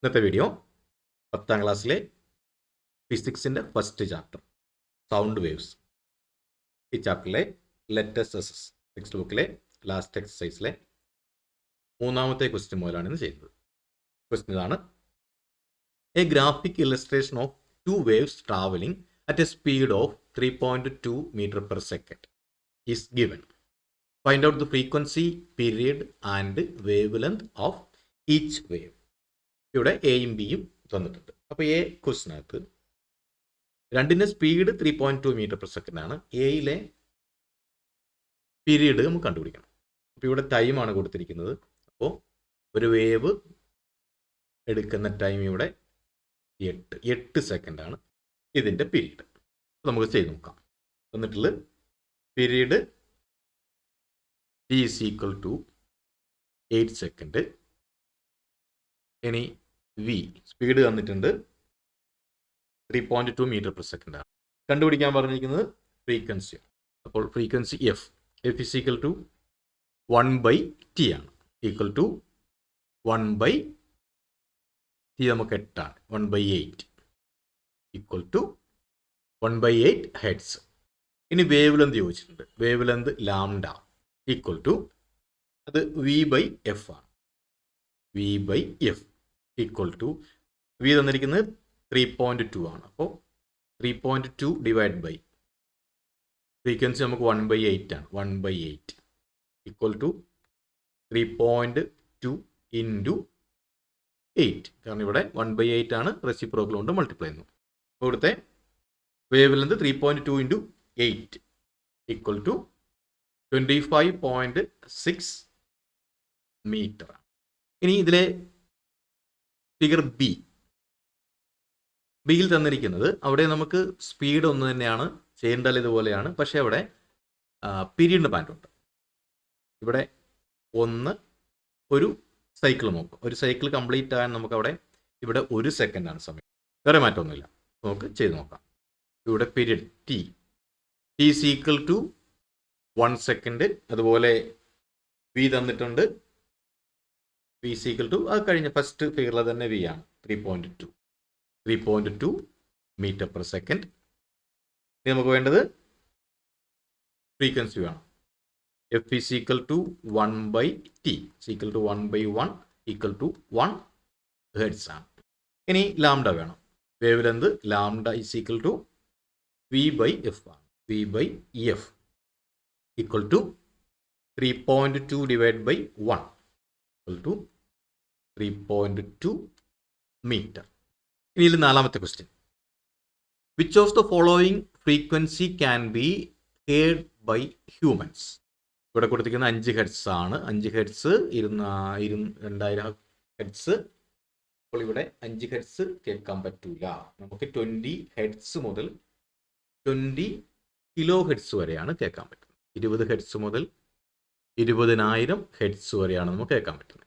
ഇന്നത്തെ വീഡിയോ 10ാം ക്ലാസ്സിലെ ഫിസിക്സിൻ്റെ ഫസ്റ്റ് ചാപ്റ്റർ സൗണ്ട് വേവ്സ്. ഈ ചാപ്റ്ററിലെ ലെറ്റസ് എസസ് ടെക്സ്റ്റ് ബുക്കിലെ ലാസ്റ്റ് എക്സസൈസിലെ 3ാമത്തെ ക്വസ്റ്റ്യൻ മുതലാണ് ഇന്ന് ചെയ്യുന്നത്. ക്വസ്റ്റ്യൻ ഇതാണ്: a graphic illustration of 2 waves traveling at a speed of 3.2 meter per second is given. Find out the frequency, period and wave length of each wave. ഇവിടെ എയും ബിയും തന്നിട്ടുണ്ട്. അപ്പോൾ എ ക്വസ്റ്റിനകത്ത് രണ്ടിൻ്റെ സ്പീഡ് 3.2 മീറ്റർ പെർ സെക്കൻഡ് ആണ്. എയിലെ period നമുക്ക് കണ്ടുപിടിക്കണം. അപ്പോൾ ഇവിടെ ടൈമാണ് കൊടുത്തിരിക്കുന്നത്. അപ്പോൾ ഒരു വേവ് എടുക്കുന്ന ടൈം ഇവിടെ 8 സെക്കൻഡാണ് ഇതിൻ്റെ പീരീഡ്. നമുക്ക് ചെയ്ത് നോക്കാം. എന്നിട്ടുള്ള period T is equal to 8 second. ഇനി വി സ്പീഡ് തന്നിട്ടുണ്ട് 3.2 മീറ്റർ പെർ സെക്കൻഡ് ആണ്. കണ്ടുപിടിക്കാൻ പറഞ്ഞിരിക്കുന്നത് ഫ്രീക്വൻസി. അപ്പോൾ frequency F is equal to 1/t ആണ്. ഈക്വൽ ടു 1/t നമുക്ക് 8 ആണ്. 1/8 ഈക്വൽ ടു 1/8 ഹെഡ്സ്. ഇനി വേവ് ലെന്ത് ചോദിച്ചിട്ടുണ്ട്. Wave length lambda equal to അത് V/F ആണ്. V/F ഈക്വൽ ടു വി തന്നിരിക്കുന്നത് 3.2 ആണ്. അപ്പോൾ 3.2 ഡിവൈഡ് ബൈ ഫ്രീക്വൻസി നമുക്ക് 1/8 ആണ്. 1/8 ഈക്വൽ ടു 3.2 ഇൻറ്റു 8. കാരണം ഇവിടെ 1/8 ആണ്, റെസിപ്രോക്കൽ കൊണ്ട് മൾട്ടിപ്ലൈ ചെയ്യുന്നു. അപ്പോൾ ഇവിടുത്തെ wavelength 3.2 into 8 equal to 25.6 metre. ഇനി ഇതിലെ ഫിഗർ ബിയിൽ തന്നിരിക്കുന്നത് അവിടെ നമുക്ക് സ്പീഡ് ഒന്ന് തന്നെയാണ്, ചെയ്യേണ്ടത് ഇതുപോലെയാണ്. പക്ഷേ അവിടെ പീരീഡിന് പാൻറ്റുണ്ട്. ഇവിടെ ഒരു സൈക്കിൾ നോക്കും. ഒരു സൈക്കിൾ കംപ്ലീറ്റ് ആകാൻ നമുക്കവിടെ ഇവിടെ 1 സെക്കൻഡാണ് സമയം. വേറെ മാറ്റമൊന്നുമില്ല. നമുക്ക് ചെയ്ത് നോക്കാം. ഇവിടെ period T is equal to 1 second. അതുപോലെ വി തന്നിട്ടുണ്ട്. വി ഈസ് ഈക്വൽ ടു അത് കഴിഞ്ഞ ഫസ്റ്റ് ഫിഗറിൽ തന്നെ വി ആണ് 3.2 മീറ്റർ പെർ സെക്കൻഡ്. ഇനി നമുക്ക് വേണ്ടത് ഫ്രീക്വൻസി വേണം. F is equal to 1/t equal to 1/1 equal to 1 hertz ആണ്. ഇനി ലാംഡ വേണം. Wave length lambda is equal to V/F ആണ്. V/F equal to 3.2 divide by 1 equal to 3.2 meter. ഇനി ഇതിൽ 4ാമത്തെ question: which of the following frequency can be heard by humans? ഇവിടെ കൊടുത്തിരിക്കുന്ന 5 heads ആണ്. 5 ഹെഡ്സ് 2000 ഹെഡ്സ്. അപ്പോൾ ഇവിടെ 5 ഹെഡ്സ് കേൾക്കാൻ പറ്റൂല. നമുക്ക് 20 ഹെഡ്സ് മുതൽ 20 കിലോ ഹെഡ്സ് വരെയാണ് കേൾക്കാൻ പറ്റുന്നത്. 20 ഹെഡ്സ് മുതൽ 20,000 ഹെഡ്സ് വരെയാണ് നമുക്ക് കേൾക്കാൻ പറ്റുന്നത്.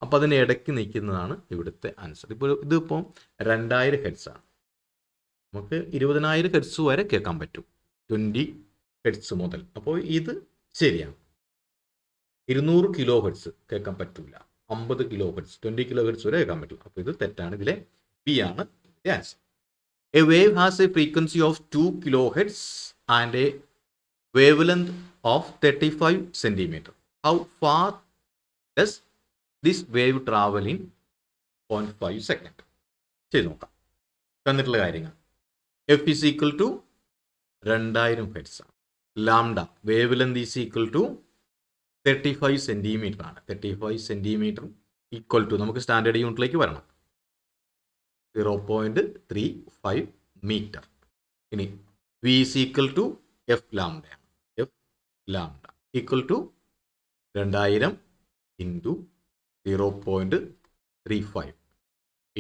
അപ്പോൾ അതിന് ഇടയ്ക്ക് നിൽക്കുന്നതാണ് ഇവിടുത്തെ ആൻസർ. ഇതിപ്പോൾ 2000 ഹെഡ്സ് ആണ്. നമുക്ക് 20,000 ഹെഡ്സ് വരെ കേൾക്കാൻ പറ്റും 20 ഹെഡ്സ് മുതൽ. അപ്പോൾ ഇത് ശരിയാണ്. 200 കിലോ ഹെഡ്സ് കേൾക്കാൻ പറ്റില്ല. 50 കിലോ ഹെഡ്സ് 20 കിലോ ഹെഡ്സ് വരെ കേൾക്കാൻ പറ്റും. അപ്പോൾ ഇത് തെറ്റാണ്. ഇതിലെ ബി ആണ് answer. A wave has a frequency of 2 kilo hertz and a wave length of 35 centimeter. How far does this wave travel in 0.5 second? ചെയ്ത് നോക്കാം. തന്നിട്ടുള്ള കാര്യങ്ങൾ: F is equal to 2000 hertz ആണ്. Lambda wave length is equal to 35 centimeter ആണ്. 35 centimeter equal to നമുക്ക് standard യൂണിറ്റിലേക്ക് വരണം. 0.35 meter. ഇനി V is equal to F lambda ആണ്. F lambda equal to 2000 into 0.35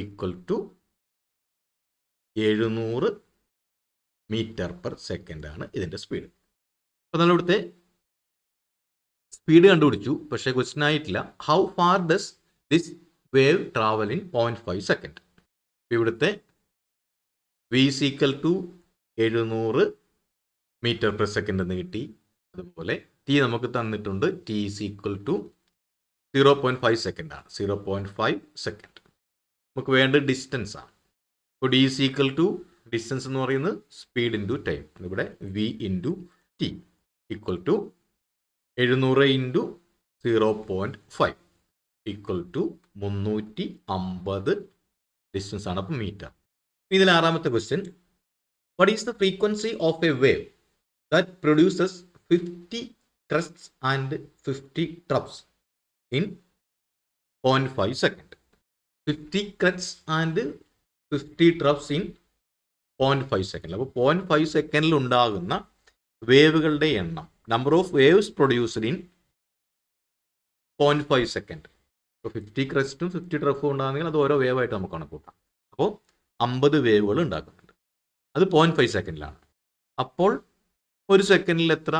equal to 700 metre per second ആണ് ഇതിൻ്റെ speed. അപ്പോൾ നമ്മൾ ഇവിടുത്തെ സ്പീഡ് കണ്ടുപിടിച്ചു. പക്ഷേ ക്വസ്റ്റ്യൻ ആയിട്ടില്ല. How far does this wave travel in 0.5 second? ഇവിടുത്തെ V is equal to 700 metre per second എന്ന് കിട്ടി. അതുപോലെ ടി നമുക്ക് തന്നിട്ടുണ്ട്. T is equal to 0.5 second ആണ്. 0.5 സെക്കൻഡ്. നമുക്ക് വേണ്ട ഡിസ്റ്റൻസ് ആണ്. ഇപ്പോൾ D is equal to distance എന്ന് പറയുന്നത് സ്പീഡ് ഇൻറ്റു ടൈം. ഇവിടെ V into T equal to 700 into 0.5 equal to 350 distance ആണ്. അപ്പം മീറ്റർ. ഇതിൽ 6ാമത്തെ question, what is the frequency of a wave that produces 50 crests and 50 troughs in 0.5 second. 50 crests and 50 troughs in 0.5 second. അപ്പോൾ 0.5 സെക്കൻഡിൽ ഉണ്ടാകുന്ന വേവുകളുടെ എണ്ണം, number of waves produced in 0.5 second. ഇപ്പോൾ 50 ക്രസ്റ്റും 50 ട്രഫും ഉണ്ടാകുന്നെങ്കിൽ അത് ഓരോ വേവായിട്ട് നമുക്ക് കണക്കൂട്ടാം. അപ്പോൾ 50 വേവുകൾ ഉണ്ടാക്കുന്നുണ്ട്. അത് 0.5 സെക്കൻഡിലാണ്. അപ്പോൾ ഒരു സെക്കൻഡിൽ എത്ര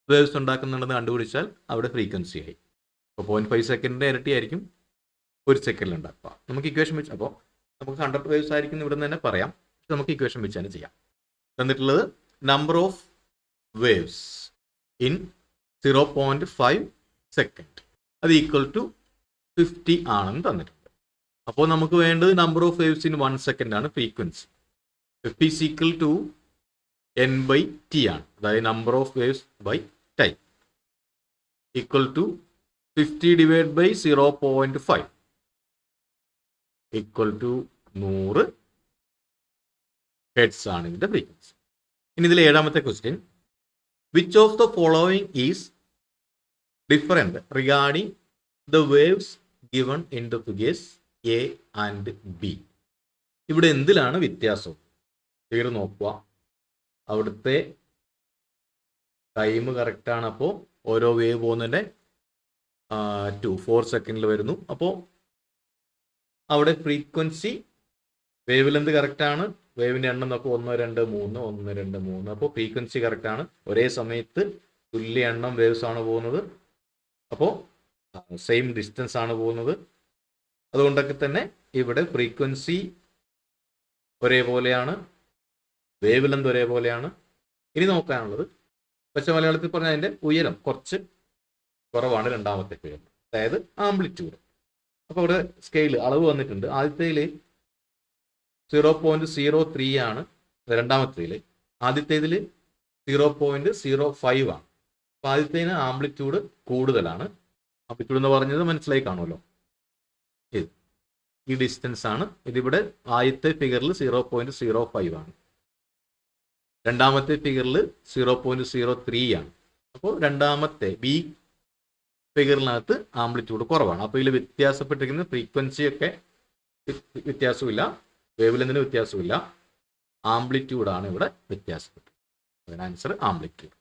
വേവ്സ് ഉണ്ടാക്കുന്നുണ്ടെന്ന് കണ്ടുപിടിച്ചാൽ അവിടെ ഫ്രീക്വൻസി ആയി. അപ്പോൾ 0.5 സെക്കൻഡിൻ്റെ ഇരട്ടിയായിരിക്കും ഒരു സെക്കൻഡിൽ ഉണ്ടാക്കുക. നമുക്ക് ഇക്വേഷൻ വെച്ച്, അപ്പോൾ നമുക്ക് 100 വേവ്സ് ആയിരിക്കും ഇവിടെ നിന്ന് തന്നെ പറയാം. പക്ഷെ നമുക്ക് ഇക്വേഷൻ വെച്ച് തന്നെ ചെയ്യാം. തന്നിട്ടുള്ളത് number of waves in 0.5 second അത് ഈക്വൽ ടു 50 ആണെന്ന് തന്നിട്ടുണ്ട്. അപ്പോൾ നമുക്ക് വേണ്ടത് number of waves in 1 second ആണ് frequency. F is equal to n by T ആണ്. അതായത് number of waves by time equal to 50 divide by 0.5 equal to 100 hertz ആണ് ഇതിൻ്റെ ഫ്രീക്വൻസി. ഇനി ഇതിൽ 7ാമത്തെ question, which of the following is different regarding the waves given in the figures A and B. ഇവിടെ എന്തിലാണ് വ്യത്യാസം? Figure നോക്കുക. അവിടുത്തെ time കറക്റ്റാണ്. അപ്പോൾ ഓരോ വേവ് പോകുന്നതിൻ്റെ 4 സെക്കൻഡിൽ വരുന്നു. അപ്പോൾ അവിടെ ഫ്രീക്വൻസി വേവ് ലെന്ത് കറക്റ്റാണ്. വേവിൻ്റെ എണ്ണം നോക്കുക 1 2 3 1 2 3. അപ്പോൾ ഫ്രീക്വൻസി കറക്റ്റാണ്. ഒരേ സമയത്ത് തുല്യ എണ്ണം വേവ്സ് ആണ് പോകുന്നത്. അപ്പോൾ സെയിം ഡിസ്റ്റൻസ് ആണ് പോകുന്നത്. അതുകൊണ്ടൊക്കെ തന്നെ ഇവിടെ ഫ്രീക്വൻസി ഒരേപോലെയാണ്, വേവ് ലെന്ത് ഒരേപോലെയാണ്. ഇനി നോക്കാനുള്ളത് പച്ച മലയാളത്തിൽ പറഞ്ഞാൽ അതിൻ്റെ ഉയരം കുറച്ച് കുറവാണ് 2ാമത്തെ ഫിഗർ, അതായത് ആംപ്ലിറ്റ്യൂഡ്. അപ്പോൾ ഇവിടെ സ്കെയിൽ അളവ് വന്നിട്ടുണ്ട്. ആദ്യത്തേതിൽ 0.03 ആണ്, 2ാമത്തേതിൽ. ആദ്യത്തേതിൽ 0.05 ആണ്. അപ്പോൾ ആദ്യത്തേതിന് ആംപ്ലിറ്റ്യൂഡ് കൂടുതലാണ്. ആംപ്ലിറ്റ്യൂഡ് എന്ന് പറഞ്ഞത് മനസ്സിലായി കാണുമല്ലോ. ഈ ഡിസ്റ്റൻസ് ആണ്. ഇതിവിടെ ആദ്യത്തെ ഫിഗറിൽ 0.05 ആണ്, 2ാമത്തെ ഫിഗറിൽ 0.03 ആണ്. അപ്പോൾ 2ാമത്തെ ബി ഫിഗറിനകത്ത് ആംപ്ലിറ്റ്യൂഡ് കുറവാണ്. അപ്പോൾ ഇതിൽ വ്യത്യാസപ്പെട്ടിരിക്കുന്ന ഫ്രീക്വൻസിയൊക്കെ വ്യത്യാസമില്ല, വേവ് ലെന്തിന് വ്യത്യാസമില്ല, ആംപ്ലിറ്റ്യൂഡാണ് ഇവിടെ വ്യത്യാസപ്പെട്ടത്. അതിന് ആൻസർ ആംപ്ലിറ്റ്യൂഡ്.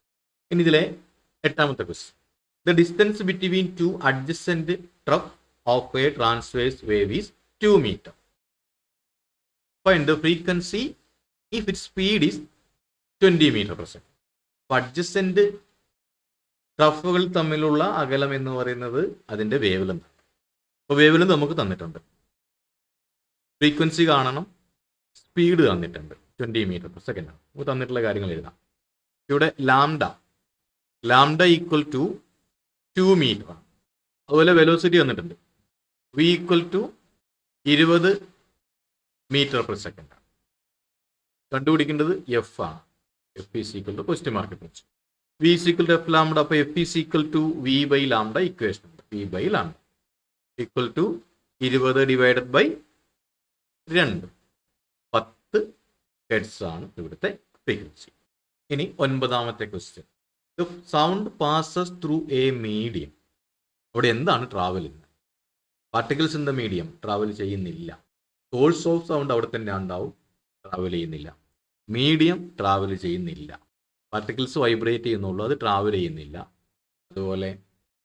ഇനി ഇതിലെ 8ാമത്തെ question, the distance between 2 adjacent trough of a transverse wave is 2 meter. Find the frequency if its speed is 20 meter per second. Adjacent ട്രഫുകൾ തമ്മിലുള്ള അകലം എന്ന് പറയുന്നത് അതിൻ്റെ വേവ് ലെന്ത്. അപ്പോൾ വേവ് ലെന്ത് നമുക്ക് തന്നിട്ടുണ്ട്, ഫ്രീക്വൻസി കാണണം, സ്പീഡ് തന്നിട്ടുണ്ട്, 20 meter per second ആണ്. നമുക്ക് തന്നിട്ടുള്ള കാര്യങ്ങൾ എഴുതാം. ഇവിടെ ലാംഡ ഈക്വൽ ടു 2 meter ആണ്. അതുപോലെ വെലോസിറ്റി തന്നിട്ടുണ്ട്, v equal to 20 meter per second ആണ്. കണ്ടുപിടിക്കേണ്ടത് എഫ് ആണ്. F is equal to question mark വെച്ച് V is equal to F lambda. അപ്പോൾ F is equal to V by lambda equation ഉണ്ട്. V by lambda equal to 20 divided by 2, 10 hertz ആണ് ഇവിടുത്തെ frequency. ഇനി 9ാമത്തെ question, the sound passes through a medium. അവിടെ എന്താണ് travel ചെയ്യുന്നത്? Particles in the medium travel ചെയ്യുന്നില്ല. സോഴ്സ് ഓഫ് സൗണ്ട് അവിടെ തന്നെ ഉണ്ടാവും, ട്രാവൽ ചെയ്യുന്നില്ല. മീഡിയം ട്രാവൽ ചെയ്യുന്നില്ല. പാർട്ടിക്കിൾസ് വൈബ്രേറ്റ് ചെയ്യുന്നുള്ളൂ, അത് ട്രാവൽ ചെയ്യുന്നില്ല. അതുപോലെ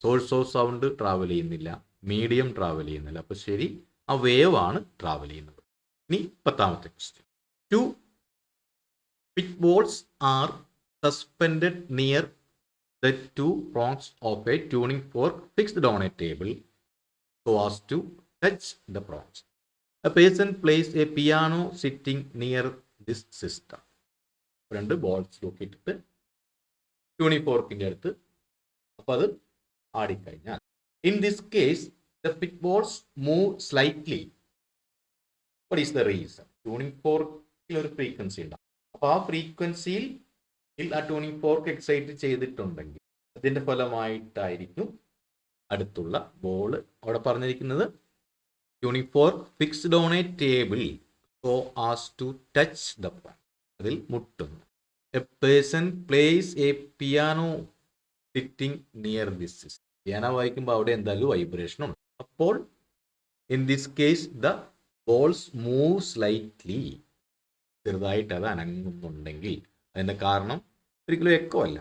സോഴ്സ് ഓഫ് സൗണ്ട് ട്രാവൽ ചെയ്യുന്നില്ല, മീഡിയം ട്രാവൽ ചെയ്യുന്നില്ല. അപ്പോൾ ശരി, ആ വേവ് ആണ് ട്രാവൽ ചെയ്യുന്നത്. ഇനി 10ാമത്തെ question, 2 pitch balls are suspended near the 2 prongs of a tuning fork fixed on a table so as to touch the prongs. A person plays a piano sitting near this system. 2 balls നോക്കിയിട്ട് tuning ഫോർക്കിൻ്റെ അടുത്ത്, അപ്പോൾ അത് ആടിക്കഴിഞ്ഞാൽ, in this case the pitch balls move slightly what is the reason? Tuning ഫോർക്കിൽ ഒരു frequency ഉണ്ടാവും. അപ്പോൾ ആ ഫ്രീക്വൻസിയിൽ ആ ട്യൂണിംഗ് ഫോർക്ക് എക്സൈറ്റ് ചെയ്തിട്ടുണ്ടെങ്കിൽ അതിന്റെ ഫലമായിട്ടായിരിക്കും അടുത്തുള്ള ബോൾ അവിടെ പറഞ്ഞിരിക്കുന്നത് tuning fork fixed on a table so as to touch the point. അതിൽ മുട്ടുന്നു. A person plays a piano sitting near this system. Piano വായിക്കുമ്പോൾ അവിടെ എന്തായാലും വൈബ്രേഷൻ ഉണ്ട്. അപ്പോൾ in this case the balls move slightly. ചെറുതായിട്ട് അത് അനങ്ങുന്നുണ്ടെങ്കിൽ അതിന്റെ കാരണം ഒരിക്കലും എക്കോ അല്ല,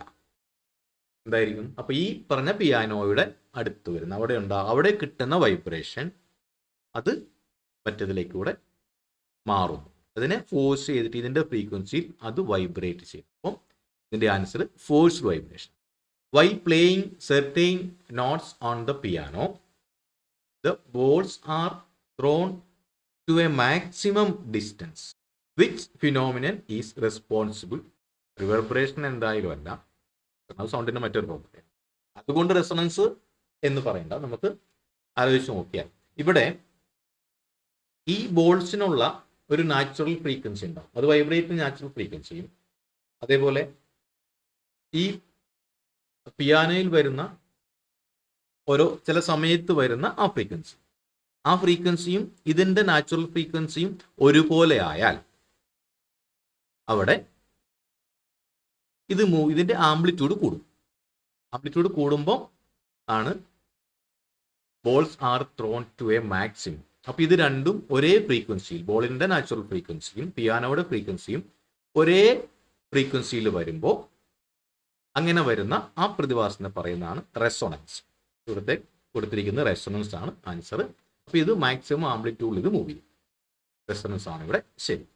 എന്തായിരിക്കും? അപ്പൊ ഈ പറഞ്ഞ പിയാനോയുടെ അടുത്ത് വരുന്ന അവിടെ കിട്ടുന്ന വൈബ്രേഷൻ അത് മറ്റേതിലേക്കൂടെ മാറുന്നു. അതിനെ ഫോഴ്സ് ചെയ്തിട്ട് ഇതിന്റെ ഫ്രീക്വൻസിയിൽ അത് വൈബ്രേറ്റ് ചെയ്യും. അപ്പം ഇതിന്റെ answer forced vibration. While playing certain notes on the piano, the balls are thrown to a maximum distance. Which phenomenon is responsible? Reverberation എന്തായാലും അല്ല, അത് സൗണ്ടിന്റെ മറ്റൊരു പ്രോപ്പർട്ടി. അതുകൊണ്ട് റെസൊണൻസ് എന്ന് പറയണ്ട, നമുക്ക് ആലോചിച്ച് നോക്കിയാൽ ഇവിടെ ഈ ബോൾസിനുള്ള ഒരു നാച്ചുറൽ ഫ്രീക്വൻസി ഉണ്ടാവും. അത് വൈബ്രേറ്റ് നാച്ചുറൽ ഫ്രീക്വൻസിയും അതേപോലെ ഈ പിയാനോയിൽ വരുന്ന ചില സമയത്ത് വരുന്ന ആ ഫ്രീക്വൻസിയും ഇതിന്റെ നാച്ചുറൽ ഫ്രീക്വൻസിയും ഒരുപോലെ ആയാൽ അവിടെ ഇതിന്റെ ആംപ്ലിറ്റ്യൂഡ് കൂടും. ആംപ്ലിറ്റ്യൂഡ് കൂടുമ്പോൾ ആണ് balls are thrown to a maximum. അപ്പൊ ഇത് രണ്ടും ഒരേ ഫ്രീക്വൻസിയിൽ, ബോളിന്റെ നാച്ചുറൽ ഫ്രീക്വൻസിയും പിയാനോയുടെ ഫ്രീക്വൻസിയും ഒരേ ഫ്രീക്വൻസിയിൽ വരുമ്പോൾ അങ്ങനെ വരുന്ന ആ പ്രതിഭാസത്തിനെ പറയുന്നതാണ് റെസൊണൻസ്. ഇവിടുത്തെ കൊടുത്തിരിക്കുന്ന റെസൊണൻസ് ആണ് ആൻസർ. അപ്പൊ ഇത് മാക്സിമം ആംപ്ലിറ്റ്യൂഡിൽ ഇത് മൂവ് ചെയ്യും. റെസൊണൻസ് ആണ് ഇവിടെ ശരി.